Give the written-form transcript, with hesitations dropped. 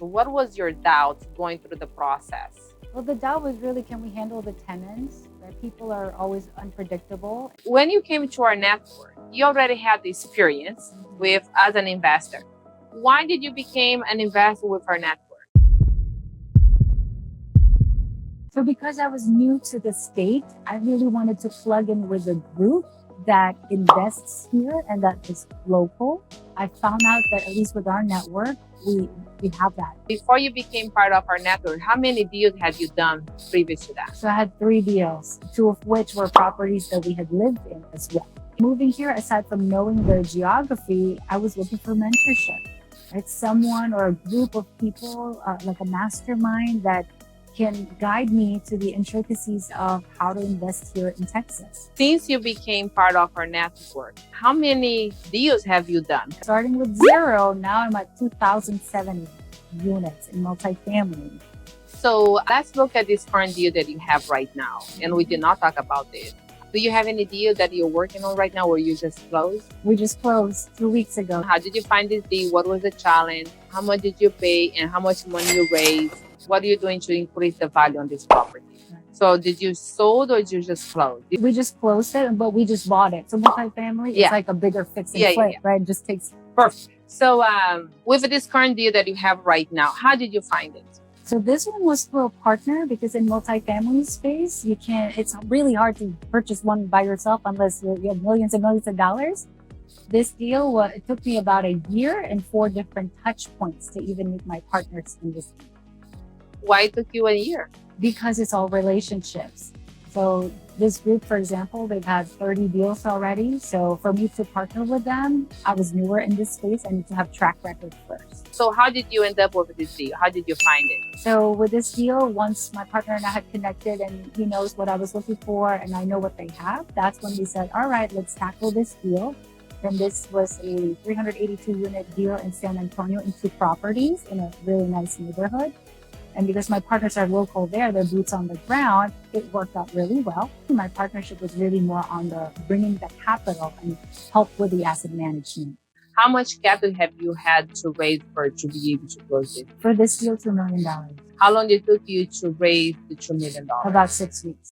What was your doubt going through the process? Well, the doubt was really, can we handle the tenants? Right? People are always unpredictable. When you came to our network, you already had the experience with as an investor. Why did you become an investor with our network? So because I was new to the state, I really wanted to plug in with a group that invests here and that is local. I found out that at least with our network, we have that. Before you became part of our network, how many deals had you done previous to that? So I had 3 deals, 2 of which were properties that we had lived in as well. Moving here, aside from knowing the geography, I was looking for mentorship. Right? Someone or a group of people, like a mastermind that can guide me to the intricacies of how to invest here in Texas. Since you became part of our network, how many deals have you done? Starting with 0, now I'm at 2,070 units in multifamily. So let's look at this current deal that you have right now. And we did not talk about this. Do you have any deal that you're working on right now or you just closed? We just closed 2 weeks ago. How did you find this deal? What was the challenge? How much did you pay and how much money you raised? What are you doing to increase the value on this property? So did you sold or did you just close? We just closed it, but we just bought it. So multifamily, it's like a bigger fix and flip, right? It just takes... Perfect. So with this current deal that you have right now, how did you find it? So this one was through a partner because in multifamily space, it's really hard to purchase one by yourself unless you have millions and millions of dollars. This deal, it took me about a year and 4 different touch points to even meet my partners in this deal. Why it took you a year? Because it's all relationships. So this group, for example, they've had 30 deals already. So for me to partner with them, I was newer in this space. I need to have track record first. So how did you end up with this deal? How did you find it? So with this deal, once my partner and I had connected and he knows what I was looking for and I know what they have, that's when we said, all right, let's tackle this deal. And this was a 382 unit deal in San Antonio in 2 properties in a really nice neighborhood. And because my partners are local there, they're boots on the ground, it worked out really well. My partnership was really more on the bringing the capital and help with the asset management. How much capital have you had to raise to be able to close it? For this deal, $2 million. How long did it took you to raise the $2 million? About 6 weeks.